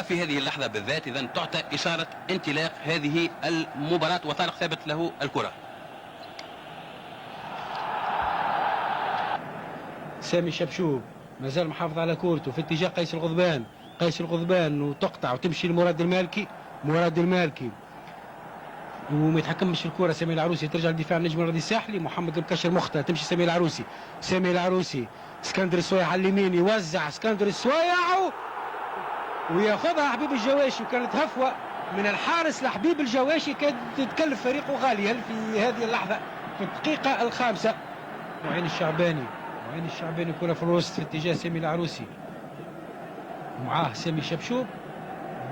وفي هذه اللحظة بالذات إذا تعطى إشارة انطلاق هذه المباراة وطارق ثابت له الكرة. سامي شبشوب مازال محافظ على كورته في اتجاه قيس الغضبان. قيس الغضبان وتقطع وتمشي لمراد المالكي. مراد المالكي وما يتحكمش في الكرة. سامي العروسي ترجع لدفاع النجم الرياضي الساحلي. محمد المكشر مخطئ تمشي سامي العروسي. سامي العروسي اسكندر السويح على اليمين يوزع اسكندر السويح وياخذها حبيب الجواشي. وكانت هفوة من الحارس لحبيب الجواشي كانت تكلف فريقه غاليا في هذه اللحظة في الدقيقة الخامسة. معين الشعباني. معين الشعباني كرة في الوسط في اتجاه سامي العروسي معاه سامي شبشوب.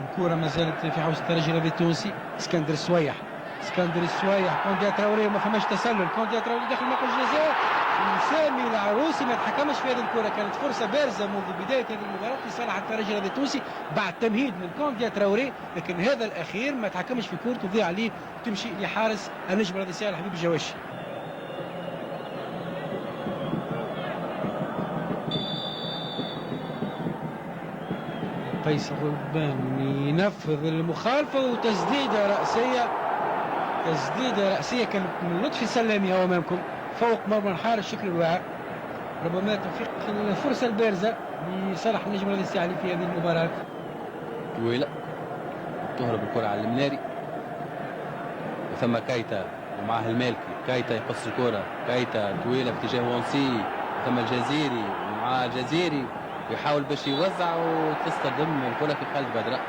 الكرة ما زالت في حوزة الترجي الرياضي التونسي. اسكندر السويح. اسكندر السويح كونديا تراوري ما فماش تسلل. كونديا تراوري داخل منطقة الجزاء. سامي العروسي ما تحكمش في هذه الكرة. كانت فرصة بارزة منذ بداية هذه المباراة لصالح الترجي الرياضي التونسي بعد تمهيد من كونديا تراوري، لكن هذا الأخير ما تحكمش في كورته تضيع عليه وتمشي لحارس النجم الرياضي الساحلي حبيب الجواشي. قيس الغضبان ينفذ المخالفة وتسديدة رأسية. تسديدة رأسية كانت من لطفي سلامي أمامكم فوق مرمى الحارس شكل الواعر. ربما تفيق الفرصة البارزة لصالح النجم الرياضي الساحلي في هذه المباراة. طويلة تهرب الكرة على المناري وثم كايتا ومعه المالكي. كايتا يقص الكرة. كايتا طويلة في اتجاه وونسي ثم الجزيري ومعاه الجزيري يحاول باش يوزع وتصطدم الكرة في خالد بدرة.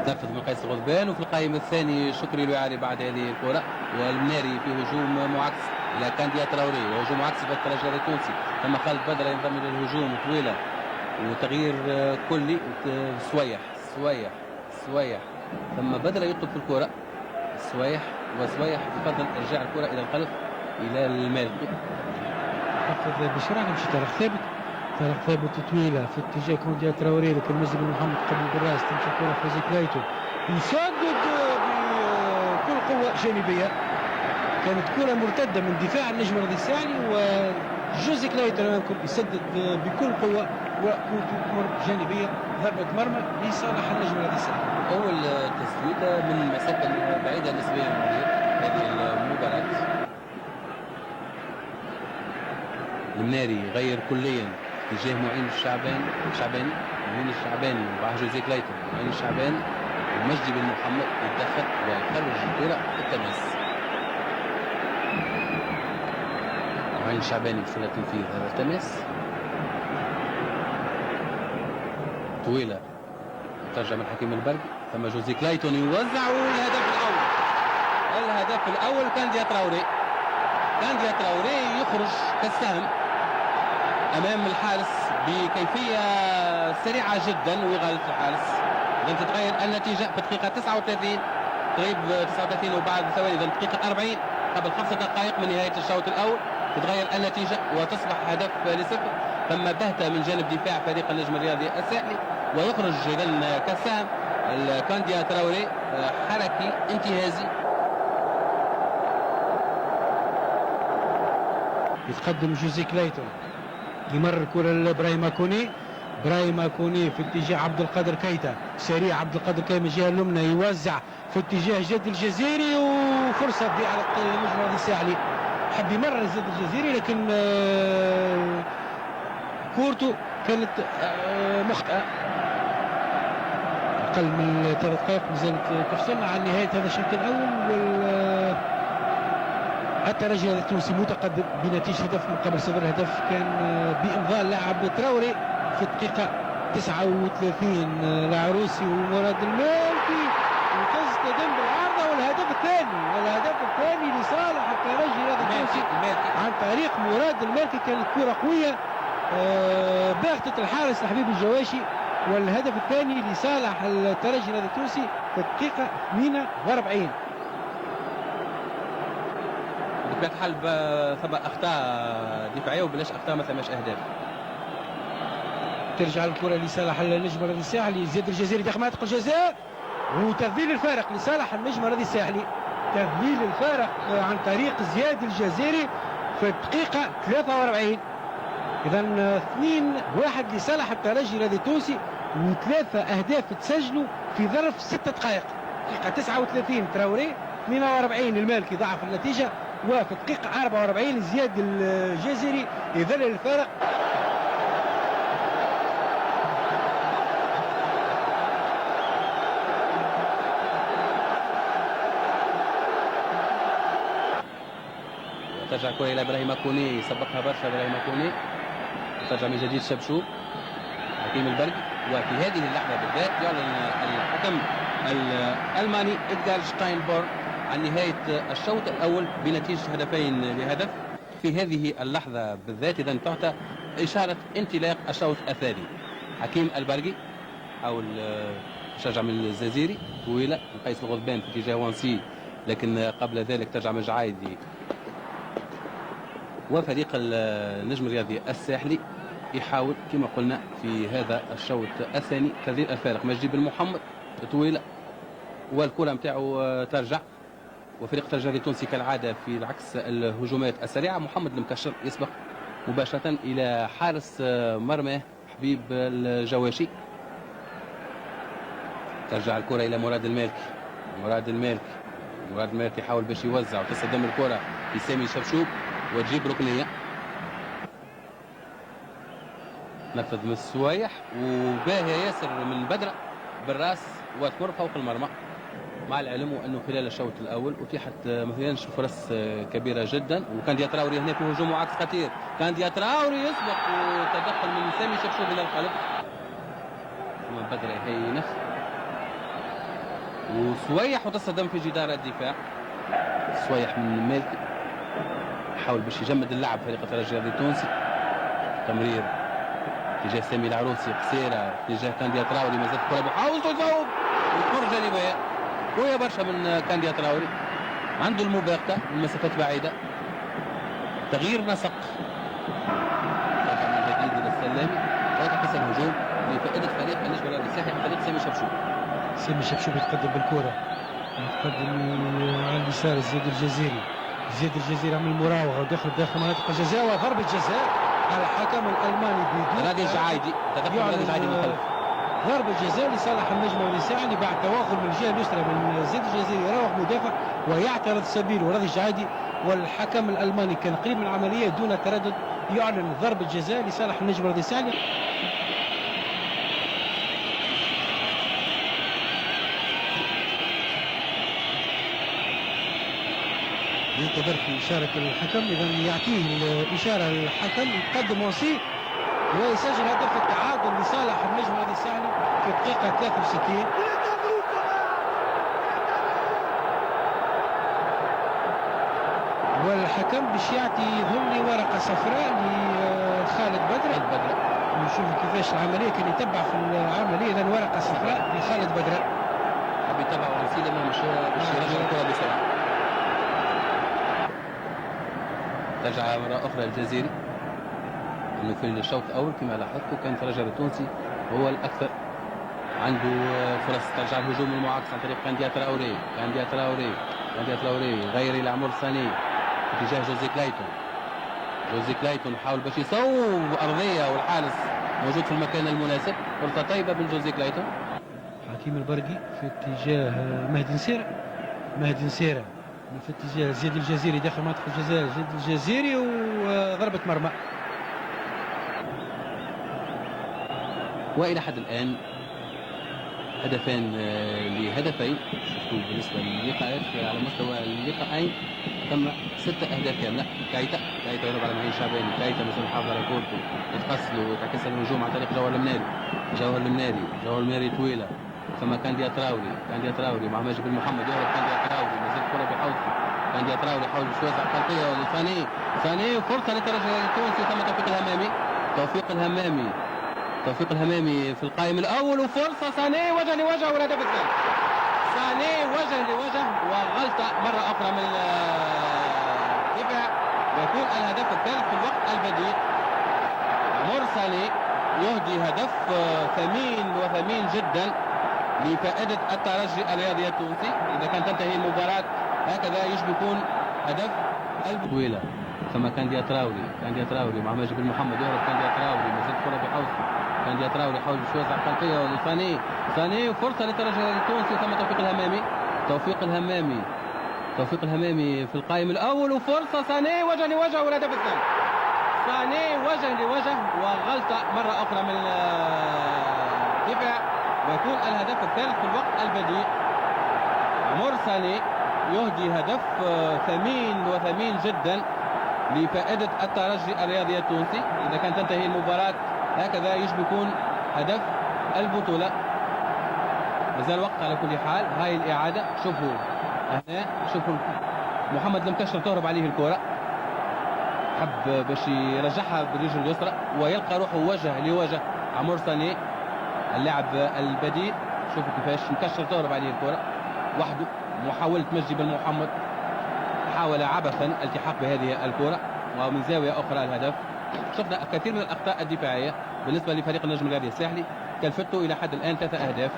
تنفذ من قيس الغضبان وفي القائم الثاني شكري الوعاري بعد هذه الكرة. والمناري في هجوم معاكس إلى كانديا تراوري وهجوم معاكس في الترجي التونسي. ثم خالد بدرة ينضم إلى الهجوم طويلة وتغيير كلي. سويح ثم بدرة يطلب في الكرة. سويح يفضل إرجاع الكرة إلى الخلف إلى المالكي. أخذ بسرعة مشي طارق ثابت. طارق ثابت طويلة في اتجاه كونديا تراوري لكن مزي بن محمد قبل بالراس تمشي الكرة في زكلايتو يسدد بكل قوة جانبية. كانت كرة مرتدة من دفاع النجم الرياضي الساحلي وجوزي كلايتو أمامكم يسدد بكل قوة وكرة جانبية ضربة مرمى لصالح النجم الرياضي الساحلي. أول تسديدة من مسافة بعيدة نسبيا من هذه المباراة. المناري غير كليا اتجاه معين الشعباني ومعه جوزي كلايتو. معين الشعباني ومجدي بن محمد يتدخل ويخرج الكرة في التماس. معين الشعباني بسهولة تنفيذ هذا التماس. طويلة ترجع من حكيم البرقي ثم جوزي كلايتون يوزع الهدف الأول كانديا تراوري يخرج كالسهم امام الحارس بكيفيه سريعه جدا ويغلط الحارس. اذا تتغير النتيجه في الدقيقه 39 قريب 39 وبعد ثواني اذا الدقيقه 40 قبل 5 دقائق من نهايه الشوط الاول تتغير النتيجه وتصبح هدف ل0. ثم بهته من جانب دفاع فريق النجم الرياضي الساحلي ويخرج اذا كسام الكانديا تراوري حركي انتهازي. يتقدم جوزي كلايتون يمر الكرة لابراهيم كوني. ابراهيم كوني في اتجاه عبد القادر كيتا سريع. عبد القادر كيتا من الجهه اليمنى يوزع في اتجاه جد الجزيري وفرصه تضيع على النجم الرياضي الساحلي. حب يمرر زد الجزيري لكن كورته كانت مخطئه. اقل من 3 دقائق مازالت تفصلنا عن نهايه هذا الشوط الاول. الترجي التونسي متقدم بنتيجة هدف مقابل 0. الهدف كان بإمضاء اللاعب تراوري في الدقيقة 39. العروسي ومراد المالكي وتصطدم بالعارضة والهدف الثاني لصالح الترجي التونسي عن طريق مراد المالكي. كانت كرة قوية باغتة الحارس لحبيب الجواشي والهدف الثاني لصالح الترجي التونسي في الدقيقة 48. بطبيعة الحال ثم اخطاء دفاعيه وبلاش اخطاء ما ثماش اهداف. ترجع الكره لصالح النجم الرياضي الساحلي. زياد الجزيري داخل منطقه الجزاء وتذليل الفارق لصالح النجم الرياضي الساحلي. تذليل الفارق عن طريق زياد الجزيري في الدقيقه 43. إذا 2-1 لصالح الترجي الذي التونسي، وثلاثة أهداف تسجلوا في ظرف 6 دقائق. دقيقة 39 تراوري، 42 المالكي ضعف النتيجة، وفي الدقيقة 44 زياد الجزيري يذلل الفارق. ترجع الكرة إلى إبراهيم كوني، سبقها برشا إبراهيم كوني، ترجع من جديد شبشوب حكيم البرق. وفي هذه اللحظة بالذات يعلن الحكم الألماني إدغار شتاينبورغ عن نهاية الشوط الأول بنتيجة 2-1. في هذه اللحظة بالذات إذا تعطى إشارة انطلاق الشوط الثاني. حكيم البرقي حاول شجع من الجزيري طويلة من قيس الغضبان في اتجاه وانسي، لكن قبل ذلك ترجع من جعايدي. وفريق النجم الرياضي الساحلي يحاول كما قلنا في هذا الشوط الثاني تغيير الفارق. مجدي بن محمد طويلة والكرة متاعه ترجع، وفريق الترجي التونسي كالعادة في العكس الهجومات السريعة. محمد المكشر يسبق مباشرة إلى حارس مرمى حبيب الجواشي. ترجع الكرة إلى مراد المالكي يحاول باش يوزع وتصدم الكرة في سامي شبشوب وتجيب ركنية. نفذ من السوايح وباهي ياسر من بدرة بالراس وتمر فوق المرمى، مع العلم وأنه خلال الشوط الأول أتيحت مثلا فرص كبيرة جدا. وكان دياتراوري هنا في هجوم عكس خطير، كان دياتراوري يسبق وتدخل من سامي شبشوب إلى القلب، ثم بدرة يهينف وسويح وتصدم في جدار الدفاع. سويح من المالكي حاول باش يجمد اللعب فريق الترجي التونسي. تمرير اتجاه سامي العروسي قصيره اتجاه كانديا تراوري، مازالت الكره بيحاول تصوب وتمر جانبيه قويه برشا من كانديا تراوري، عنده المباغته من مسافات بعيده. تغيير نسق من جديد الى السلامي وتحدث الهجوم لفائده فريق النجم الرياضي الساحلي عن طريق سامي شبشوب يتقدم بالكره، يتقدم على اليسار زياد الجزيري عمل مراوغه ودخل داخل مناطق الجزاء وضربه جزاء على الحكم الالماني بدون رادي جعايدي. تدخل رادي جعايدي من الخلف، ضربه جزاء لصالح النجم الساحلي بعد توغل من الجهه اليسرى من زياد الجزيري يراوغ مدافع ويعترض سبيل ورادي جعايدي، والحكم الالماني كان قريب من العمليه دون تردد يعلن ضربه جزاء لصالح النجم الساحلي. ينتظر في إشارة الحكم، إذا يعطيه الإشارة الحكم يقدم وصي ويسجل هدف التعادل لصالح النجم الساحلي في الدقيقة 63. والحكم باش يعطي ظني ورقة صفراء لخالد بدر. نشوف كيفاش العملية، كان يتبع في العملية. إذا ورقة صفراء لخالد بدر، حب يتبع وسيلة ما مش يرجع الكرة بسرعة. رجع مرة أخرى الجزيري، أنه في الشوط الأول كما لاحظت كان الترجي التونسي هو الأكثر عنده فرص. ترجع الهجوم المعاكس عن طريق كانديا تراوري غير إلى عمر ثاني اتجاه جوزي كلايتون حاول باش يصوب أرضية والحارس موجود في المكان المناسب. فرصة طيبة من جوزي كلايتون. حكيم البرقي في اتجاه مهدي نسيرة في اتجاه زياد الجزيري داخل منطقة الجزاء. زياد الجزيري وضربة مرمى. وإلى حد الآن هدفين لهدفين. شفتوا بالنسبة للقاءات على مستوى اللقاءين تم 6 أهداف كاملة. كايتا يضرب على معين شعباني، كايتا مثل محافظ على كورته يتقص له ويتعكس الهجوم عن طريق جوهر المناري طويلة. ثم كانديا تراوري مع ماجد بن محمد يهرب. كانديا تراوري مازال الكرة بحوزته. كانديا تراوري يحاول باش يوزع خلفية لثاني فرصة للترجي التونسي. ثم توفيق الهمامي في القائم الأول وفرصة ثاني وجه لوجه والهدف الثاني. وجه لوجه وغلطة مرة أخرى من الدفاع ويكون الهدف الثالث في الوقت البديل. مرساني يهدي هدف ثمين جدا لفائدة الترجي الرياضي التونسي. إذا كانت تنتهي المباراة هكذا يشبه يكون هدف طويلة ثم كانديا تراوري مع ماجد بن محمد يهرب كانديا تراوري مازالت كرة بحوزته كانديا تراوري يحاول باش يوزع الخلفية لفاني وفرصة للترجي التونسي ثم توفيق الهمامي في القائم الأول وفرصة ساني وجه لوجه والهدف الثاني ساني وجه لوجه وغلطة مرة أخرى من الدفاع ويكون الهدف الثالث في الوقت البديل. عمر ساني يهدي هدف ثمين جدا لفائدة الترجي الرياضي التونسي. إذا كانت تنتهي المباراة هكذا يجب يكون هدف البطولة. مازال وقت على كل حال. هاي الإعادة شوفوا هنا شوفوا محمد المكشر تهرب عليه الكرة حب باش يرجعها بالرجل اليسرى ويلقى روحه وجه لوجه عمر ساني اللاعب البديل. شوفوا كيفاش مكشر تهرب عليه الكرة وحده. محاولة مجدي بن محمد حاول عبثا الالتحاق بهذه الكرة ومن زاوية أخرى الهدف. شفنا كثير من الأخطاء الدفاعية بالنسبة لفريق النجم الرياضي الساحلي كلفته إلى حد الآن 3 أهداف.